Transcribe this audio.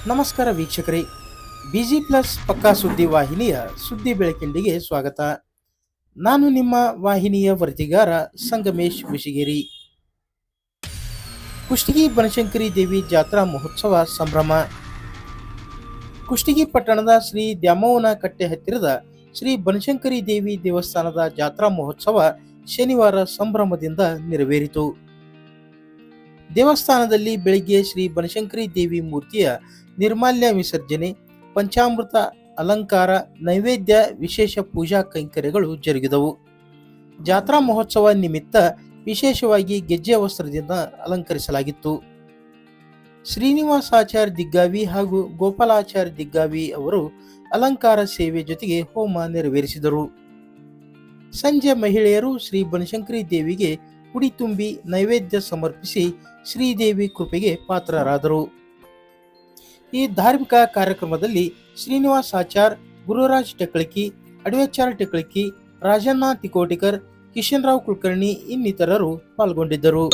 ನಮಸ್ಕಾರ ವೀಕ್ಷಕರೇ, busy plus ಪಕ್ಕಾ ಸುದ್ದಿ ವಾಹಿನಿಯ ಸುದ್ದಿ ಬೆಳಕಿಂಡಿಗೆ ಸ್ವಾಗತ. ನಾನು ನಿಮ್ಮ ವಾಹಿನಿಯ ವರದಿಗಾರ ಸಂಗಮೇಶ್ ವಿಶಿಗೇರಿ. ಕುಷ್ಟಗಿ ಬನಶಂಕರಿ ದೇವಿ ಜಾತ್ರಾ ಮಹೋತ್ಸವ ಸಂಭ್ರಮ. ಕುಷ್ಟಗಿ ಪಟ್ಟಣದ ಶ್ರೀ ದ್ಯಾಮವ್ವನ ಕಟ್ಟೆ ಹತ್ತಿರದ ಶ್ರೀ ಬನಶಂಕರಿ ದೇವಿ ದೇವಸ್ಥಾನದ ಜಾತ್ರಾ ಮಹೋತ್ಸವ ಶನಿವಾರ ಸಂಭ್ರಮದಿಂದ ನೆರವೇರಿತು. ದೇವಸ್ಥಾನದಲ್ಲಿ ಬೆಳಿಗ್ಗೆ ಶ್ರೀ ಬನಶಂಕರಿ ದೇವಿ ಮೂರ್ತಿಯ ನಿರ್ಮಾಲ್ಯ ವಿಸರ್ಜನೆ, ಪಂಚಾಮೃತ ಅಲಂಕಾರ, ನೈವೇದ್ಯ, ವಿಶೇಷ ಪೂಜಾ ಕೈಂಕರ್ಯಗಳು ಜರುಗಿದವು. ಜಾತ್ರಾ ಮಹೋತ್ಸವ ನಿಮಿತ್ತ ವಿಶೇಷವಾಗಿ ಗೆಜ್ಜೆ ವಸ್ತ್ರದಿಂದ ಅಲಂಕರಿಸಲಾಗಿತ್ತು. ಶ್ರೀನಿವಾಸಾಚಾರ್ಯ ದಿಗ್ಗಾವಿ ಹಾಗೂ ಗೋಪಾಲಾಚಾರ್ಯ ದಿಗ್ಗಾವಿ ಅವರು ಅಲಂಕಾರ ಸೇವೆ ಜೊತೆಗೆ ಹೋಮ ನೆರವೇರಿಸಿದರು. ಸಂಜೆ ಮಹಿಳೆಯರು ಶ್ರೀ ಬನಶಂಕರಿ ದೇವಿಗೆ ಉಡಿ ತುಂಬಿ ನೈವೇದ್ಯ ಸಮರ್ಪಿಸಿ ಶ್ರೀದೇವಿ ಕೃಪೆಗೆ ಪಾತ್ರರಾದರು. ಈ ಧಾರ್ಮಿಕ ಕಾರ್ಯಕ್ರಮದಲ್ಲಿ ಶ್ರೀನಿವಾಸಾಚಾರ್, ಗುರುರಾಜ್ ಟೆಕ್ಕಳಿಕಿ, ಅಡವೇಚಾರ್ ಟೆಕ್ಕಳಿಕಿ, ರಾಜಣ್ಣ ತಿಕೋಟಿಕರ್, ಕಿಶನ್ರಾವ್ ಕುಲಕರ್ಣಿ ಇನ್ನಿತರರು ಪಾಲ್ಗೊಂಡಿದ್ದರು.